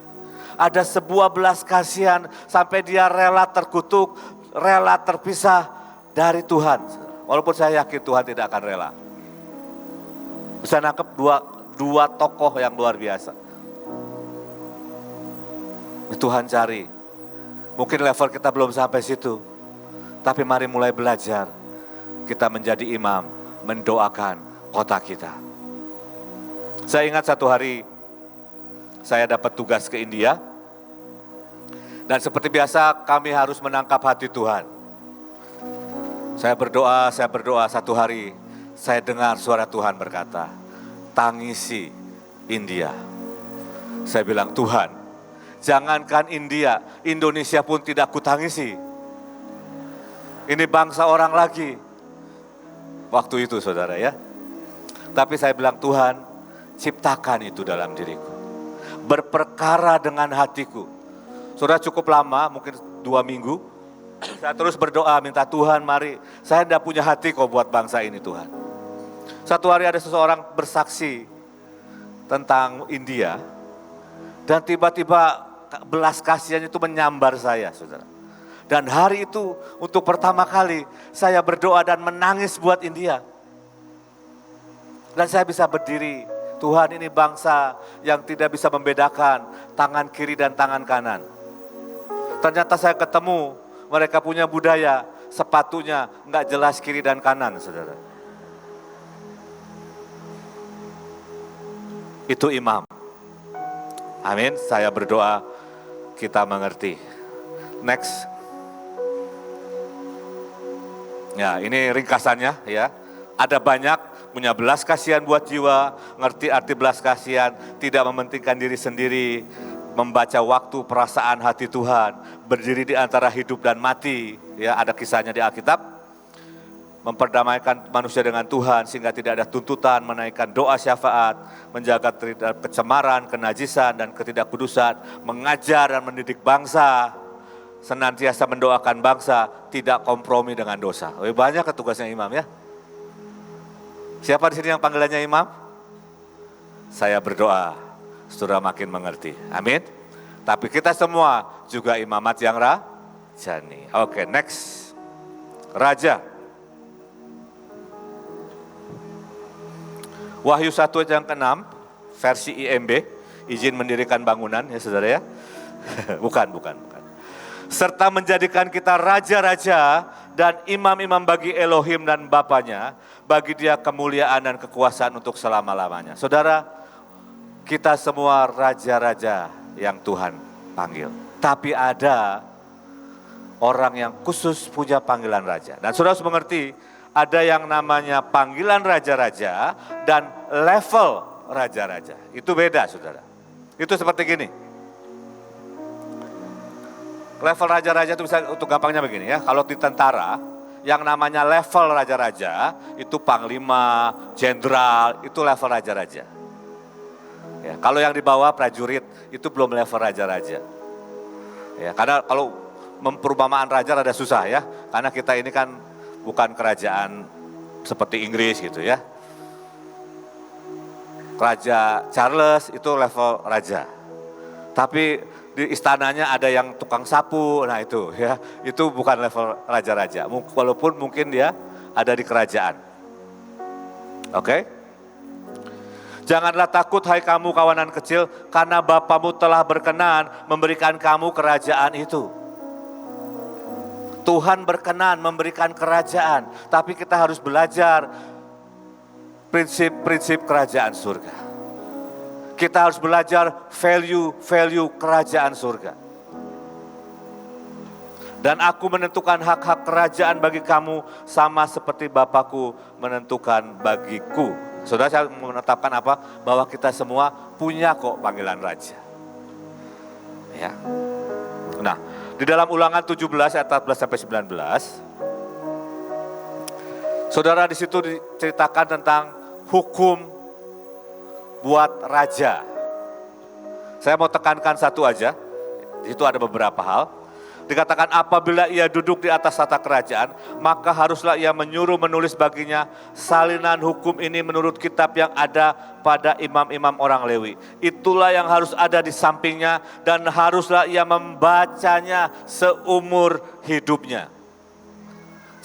Ada sebuah belas kasihan sampai dia rela terkutuk, rela terpisah dari Tuhan. Walaupun saya yakin Tuhan tidak akan rela. Bisa nangkep dua tokoh yang luar biasa. Tuhan cari. Mungkin level kita belum sampai situ. Tapi mari mulai belajar. Kita menjadi imam, mendoakan kota kita. Saya ingat satu hari saya dapat tugas ke India. Dan seperti biasa kami harus menangkap hati Tuhan. Saya berdoa satu hari. Saya dengar suara Tuhan berkata, tangisi India. Saya bilang, Tuhan, jangankan India, Indonesia pun tidak kutangisi. Ini bangsa orang lagi. Waktu itu saudara ya. Tapi saya bilang, Tuhan, ciptakan itu dalam diriku. Berperkara dengan hatiku. Saudara cukup lama, mungkin 2 minggu. Saya terus berdoa, minta Tuhan mari. Saya tidak punya hati kok buat bangsa ini Tuhan. Satu hari ada seseorang bersaksi tentang India. Dan tiba-tiba belas kasihan itu menyambar saya, saudara. Dan hari itu untuk pertama kali saya berdoa dan menangis buat India. Dan saya bisa berdiri Tuhan, ini bangsa yang tidak bisa membedakan tangan kiri dan tangan kanan. Ternyata saya ketemu mereka punya budaya, sepatunya nggak jelas kiri dan kanan, saudara. Itu imam. Amin, saya berdoa kita mengerti. Next. Ya, ini ringkasannya ya. Ada banyak, punya belas kasihan buat jiwa, ngerti arti belas kasihan, tidak mementingkan diri sendiri, membaca waktu, perasaan hati Tuhan, berdiri di antara hidup dan mati. Ya, ada kisahnya di Alkitab. Memperdamaikan manusia dengan Tuhan sehingga tidak ada tuntutan, menaikkan doa syafaat, menjaga terhadap kecemaran, kenajisan, dan ketidakkudusan, mengajar dan mendidik bangsa, senantiasa mendoakan bangsa, tidak kompromi dengan dosa. Banyak tugasnya imam ya. Siapa di sini yang panggilannya imam? Saya berdoa, saudara makin mengerti. Amin. Tapi kita semua juga imamat yang rajani. Oke, next. Raja. Wahyu 1 ayat yang ke-6, versi IMB, izin mendirikan bangunan ya saudara ya. Bukan. Serta menjadikan kita raja-raja dan imam-imam bagi Elohim dan Bapanya, bagi Dia kemuliaan dan kekuasaan untuk selama-lamanya. Saudara, kita semua raja-raja yang Tuhan panggil. Tapi ada orang yang khusus punya panggilan raja. Dan saudara harus mengerti, ada yang namanya panggilan raja-raja dan level raja-raja. Itu beda, saudara. Itu seperti gini. Level raja-raja itu bisa, untuk gampangnya begini ya. Kalau di tentara, yang namanya level raja-raja, itu panglima, jenderal, itu level raja-raja. Ya, kalau yang di bawah prajurit, itu belum level raja-raja. Ya, karena kalau perumpamaan raja rada susah ya. Karena kita ini kan bukan kerajaan seperti Inggris gitu ya. Raja Charles itu level raja. Tapi di istananya ada yang tukang sapu, nah itu ya. Itu bukan level raja-raja. Walaupun mungkin dia ada di kerajaan. Oke? Janganlah takut hai kamu kawanan kecil, karena Bapamu telah berkenan memberikan kamu kerajaan itu. Tuhan berkenan memberikan kerajaan, tapi kita harus belajar prinsip-prinsip kerajaan surga. Kita harus belajar value kerajaan surga. Dan aku menentukan hak-hak kerajaan bagi kamu sama seperti Bapakku menentukan bagiku. Saudara, saya menetapkan apa? Bahwa kita semua punya kok panggilan raja. Ya. Nah, di dalam Ulangan 17 ayat 14 sampai 19, saudara, di situ diceritakan tentang hukum buat raja. Saya mau tekankan satu aja. Di situ ada beberapa hal. Dikatakan apabila ia duduk di atas tahta kerajaan, maka haruslah ia menyuruh menulis baginya salinan hukum ini menurut kitab yang ada pada imam-imam orang Lewi. Itulah yang harus ada di sampingnya dan haruslah ia membacanya seumur hidupnya.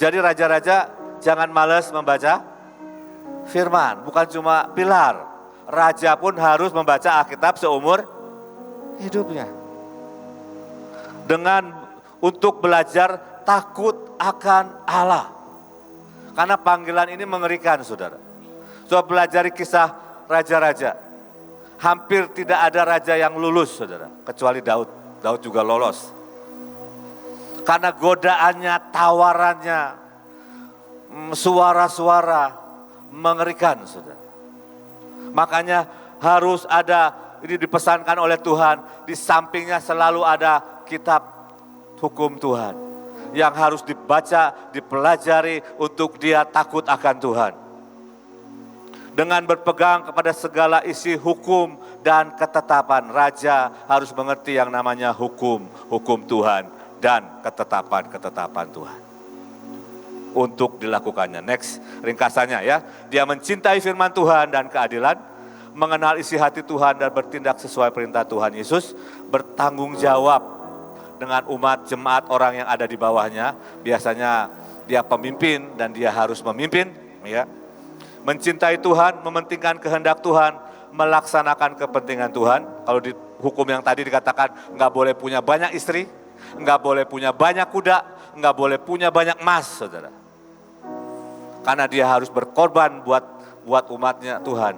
Jadi raja-raja jangan malas membaca firman, bukan cuma pilar. Raja pun harus membaca Alkitab seumur hidupnya. Untuk belajar takut akan Allah. Karena panggilan ini mengerikan, saudara. Coba pelajari kisah raja-raja. Hampir tidak ada raja yang lulus, saudara. Kecuali Daud. Daud juga lolos. Karena godaannya, tawarannya, suara-suara mengerikan, saudara. Makanya harus ada, ini dipesankan oleh Tuhan, di sampingnya selalu ada kitab hukum Tuhan yang harus dibaca, dipelajari untuk dia takut akan Tuhan. Dengan berpegang kepada segala isi hukum dan ketetapan, raja harus mengerti yang namanya hukum Tuhan dan ketetapan Tuhan untuk dilakukannya. Next, ringkasannya ya. Dia mencintai firman Tuhan dan keadilan, mengenal isi hati Tuhan dan bertindak sesuai perintah Tuhan Yesus, bertanggung jawab dengan umat, jemaat, orang yang ada di bawahnya. Biasanya dia pemimpin dan dia harus memimpin, ya. Mencintai Tuhan, mementingkan kehendak Tuhan, melaksanakan kepentingan Tuhan. Kalau di hukum yang tadi dikatakan nggak boleh punya banyak istri, nggak boleh punya banyak kuda, nggak boleh punya banyak emas, saudara. Karena dia harus berkorban buat umatnya Tuhan.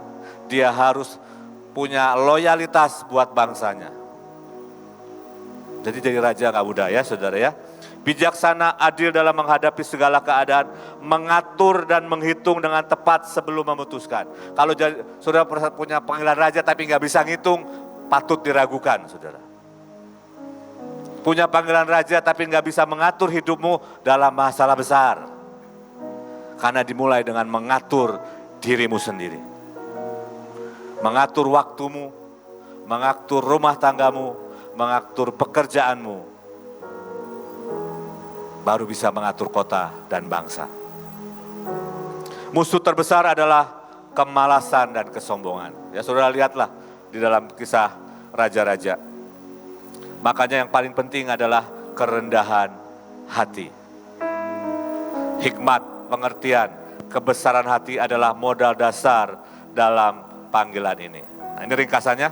Dia harus punya loyalitas buat bangsanya. Jadi raja nggak mudah ya, saudara ya. Bijaksana, adil dalam menghadapi segala keadaan, mengatur dan menghitung dengan tepat sebelum memutuskan. Kalau saudara punya panggilan raja tapi nggak bisa ngitung, patut diragukan, saudara. Punya panggilan raja tapi nggak bisa mengatur hidupmu dalam masalah besar. Karena dimulai dengan mengatur dirimu sendiri. Mengatur waktumu, mengatur rumah tanggamu, mengatur pekerjaanmu. Baru bisa mengatur kota dan bangsa. Musuh terbesar adalah kemalasan dan kesombongan. Ya saudara lihatlah di dalam kisah raja-raja. Makanya yang paling penting adalah kerendahan hati. Hikmat, pengertian, kebesaran hati adalah modal dasar dalam panggilan ini. Nah, ini ringkasannya.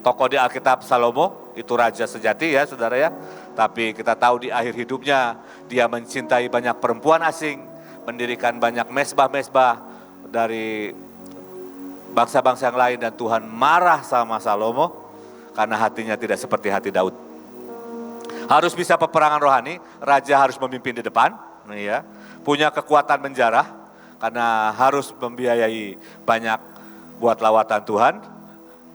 Tokoh di Alkitab Salomo, itu raja sejati ya saudara ya. Tapi kita tahu di akhir hidupnya dia mencintai banyak perempuan asing, mendirikan banyak mesbah-mesbah dari bangsa-bangsa yang lain, dan Tuhan marah sama Salomo karena hatinya tidak seperti hati Daud. Harus bisa peperangan rohani, raja harus memimpin di depan, ya. Punya kekuatan menjarah karena harus membiayai banyak buat lawatan Tuhan,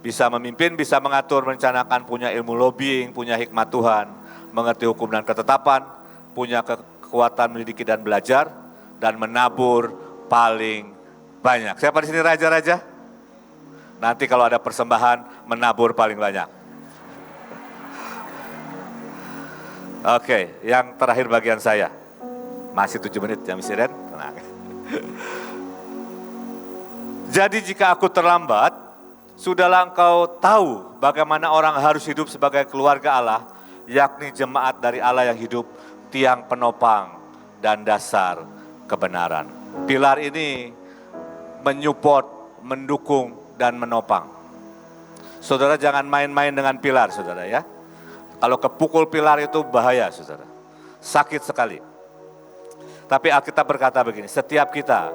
bisa memimpin, bisa mengatur, merencanakan, punya ilmu lobbying, punya hikmat Tuhan, mengerti hukum dan ketetapan, punya kekuatan mendidik dan belajar, dan menabur paling banyak. Siapa di sini raja-raja? Nanti kalau ada persembahan, menabur paling banyak. Oke, yang terakhir bagian saya. Masih 7 menit ya, Miss Iren. Tenang. Jadi jika aku terlambat, sudahlah engkau tahu bagaimana orang harus hidup sebagai keluarga Allah, yakni jemaat dari Allah yang hidup, tiang penopang dan dasar kebenaran. Pilar ini menyupport, mendukung, dan menopang. Saudara jangan main-main dengan pilar, saudara ya. Kalau kepukul pilar itu bahaya, saudara. Sakit sekali. Tapi Alkitab berkata begini, setiap kita,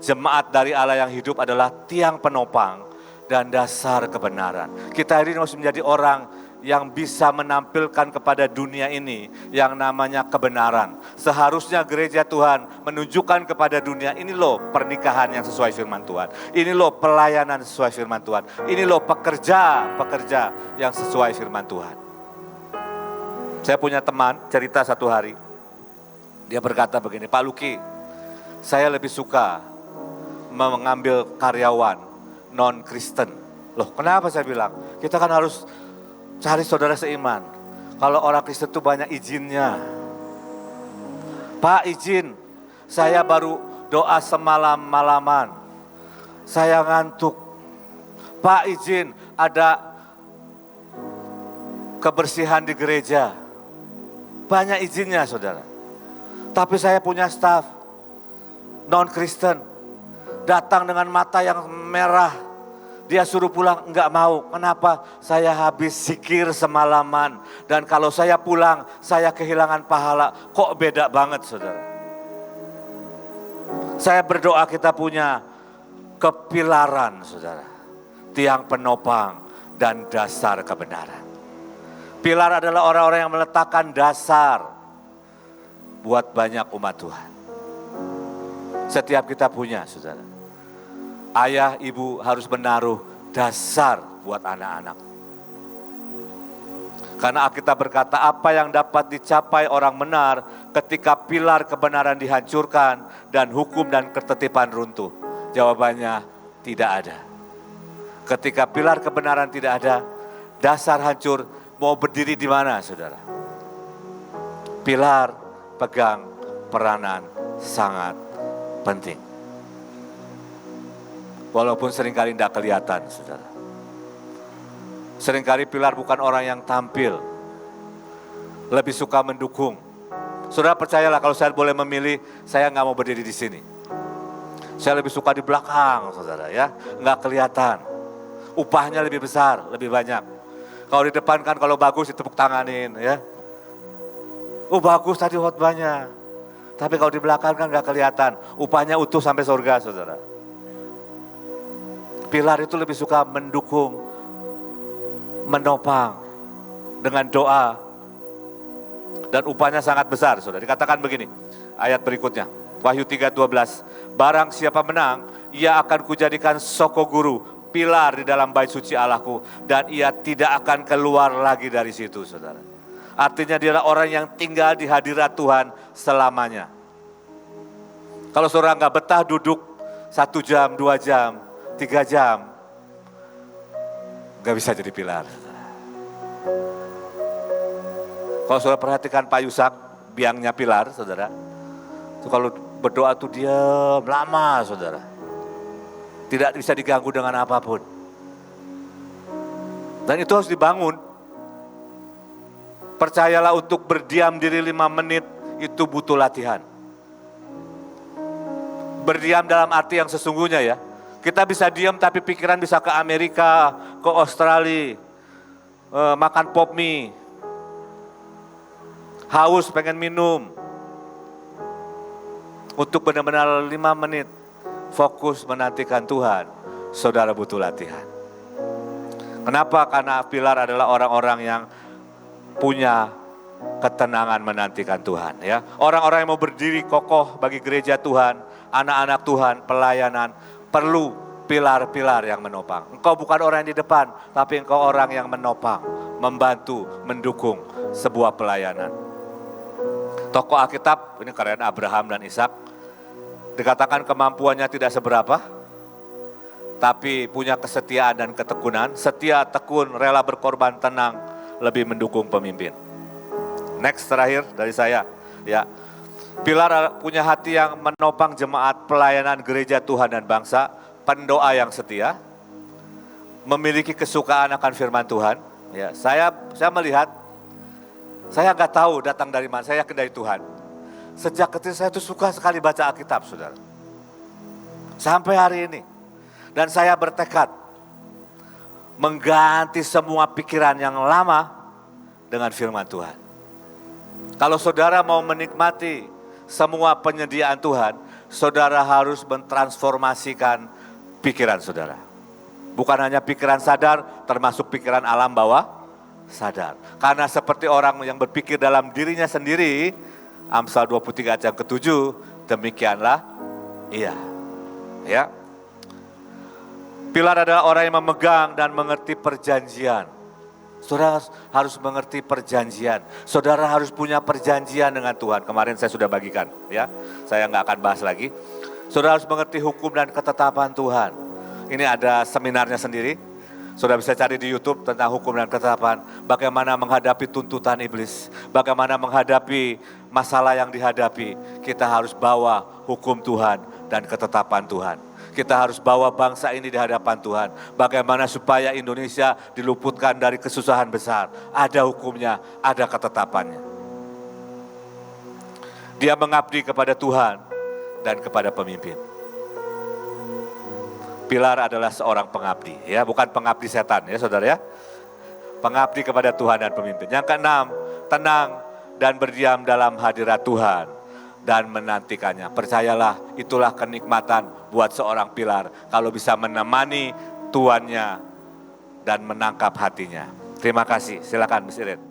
jemaat dari Allah yang hidup adalah tiang penopang dan dasar kebenaran. Kita hari ini harus menjadi orang yang bisa menampilkan kepada dunia ini yang namanya kebenaran. Seharusnya gereja Tuhan menunjukkan kepada dunia, ini loh pernikahan yang sesuai firman Tuhan. Ini loh pelayanan sesuai firman Tuhan. Ini loh pekerja yang sesuai firman Tuhan. Saya punya teman cerita satu hari. Dia berkata begini, Pak Luki, saya lebih suka mengambil karyawan non-Kristen. Loh kenapa saya bilang? Kita kan harus cari saudara seiman. Kalau orang Kristen itu banyak izinnya. Pak izin, saya baru doa semalam-malaman. Saya ngantuk. Pak izin, ada kebersihan di gereja. Banyak izinnya saudara. Tapi saya punya staf non-Kristen. Datang dengan mata yang merah. Dia suruh pulang, enggak mau. Kenapa? Saya habis zikir semalaman. Dan kalau saya pulang, saya kehilangan pahala. Kok beda banget, saudara? Saya berdoa kita punya kepilaran, saudara. Tiang penopang dan dasar kebenaran. Pilar adalah orang-orang yang meletakkan dasar buat banyak umat Tuhan. Setiap kita punya, saudara. Ayah, ibu harus menaruh dasar buat anak-anak. Karena Alkitab berkata, apa yang dapat dicapai orang benar ketika pilar kebenaran dihancurkan dan hukum dan ketertiban runtuh? Jawabannya tidak ada. Ketika pilar kebenaran tidak ada, dasar hancur, mau berdiri di mana, saudara? Pilar pegang peranan sangat penting. Walaupun seringkali tidak kelihatan, saudara. Seringkali pilar bukan orang yang tampil. Lebih suka mendukung. Saudara percayalah kalau saya boleh memilih, saya nggak mau berdiri di sini. Saya lebih suka di belakang, saudara ya. Nggak kelihatan. upahnya lebih besar, lebih banyak. Kalau di depan kan kalau bagus ditepuk tanganin ya. Oh bagus tadi khotbahnya. Tapi kalau di belakang kan gak kelihatan, upahnya utuh sampai surga saudara. Pilar itu lebih suka mendukung, menopang dengan doa. Dan upahnya sangat besar saudara. Dikatakan begini, ayat berikutnya. Wahyu 3:12, barang siapa menang, ia akan kujadikan soko guru, pilar di dalam bait suci Allahku, dan ia tidak akan keluar lagi dari situ, saudara. Artinya dia adalah orang yang tinggal di hadirat Tuhan selamanya. Kalau saudara nggak betah duduk 1 jam, 2 jam, 3 jam, nggak bisa jadi pilar. Kalau saudara perhatikan Pak Yusak, biangnya pilar, saudara, itu kalau berdoa tuh diam lama, saudara. Tidak bisa diganggu dengan apapun. Dan itu harus dibangun. Percayalah untuk berdiam diri 5 menit itu butuh latihan. Berdiam dalam arti yang sesungguhnya ya. Kita bisa diam tapi pikiran bisa ke Amerika, ke Australia, makan pop mie. Haus pengen minum. Untuk benar-benar 5 menit fokus menantikan Tuhan, saudara butuh latihan. Kenapa? Karena pilar adalah orang-orang yang punya ketenangan menantikan Tuhan. Ya, orang-orang yang mau berdiri kokoh bagi gereja Tuhan, anak-anak Tuhan, pelayanan, perlu pilar-pilar yang menopang. Engkau bukan orang yang di depan, tapi engkau orang yang menopang, membantu, mendukung sebuah pelayanan. Tokoh Alkitab, ini keren, Abraham dan Ishak, dikatakan kemampuannya tidak seberapa, tapi punya kesetiaan dan ketekunan. Setia, tekun, rela berkorban, tenang, lebih mendukung pemimpin. Next, terakhir dari saya. Ya, pilar punya hati yang menopang jemaat, pelayanan gereja Tuhan dan bangsa, pendoa yang setia, memiliki kesukaan akan firman Tuhan. Ya, saya melihat, saya nggak tahu datang dari mana, saya yakin dari Tuhan. Sejak kecil saya tuh suka sekali baca Alkitab, saudara. Sampai hari ini. Dan saya bertekad mengganti semua pikiran yang lama dengan firman Tuhan. Kalau saudara mau menikmati semua penyediaan Tuhan, saudara harus mentransformasikan pikiran saudara. Bukan hanya pikiran sadar, termasuk pikiran alam bawah sadar. Karena seperti orang yang berpikir dalam dirinya sendiri, Amsal 23 ayat yang ke-7, demikianlah ia. Ya. Pilar adalah orang yang memegang dan mengerti perjanjian. Saudara harus mengerti perjanjian. Saudara harus punya perjanjian dengan Tuhan. Kemarin saya sudah bagikan, ya. Saya nggak akan bahas lagi. Saudara harus mengerti hukum dan ketetapan Tuhan. Ini ada seminarnya sendiri. Saudara bisa cari di YouTube tentang hukum dan ketetapan. Bagaimana menghadapi tuntutan iblis. Bagaimana menghadapi masalah yang dihadapi. Kita harus bawa hukum Tuhan dan ketetapan Tuhan. Kita harus bawa bangsa ini di hadapan Tuhan. Bagaimana supaya Indonesia diluputkan dari kesusahan besar. Ada hukumnya, ada ketetapannya. Dia mengabdi kepada Tuhan dan kepada pemimpin. Pilar adalah seorang pengabdi, ya, bukan pengabdi setan, ya saudara ya. Pengabdi kepada Tuhan dan pemimpin. Yang keenam, tenang dan berdiam dalam hadirat Tuhan dan menantikannya. Percayalah, itulah kenikmatan buat seorang pilar kalau bisa menemani tuannya dan menangkap hatinya. Terima kasih, silakan Miss Iren.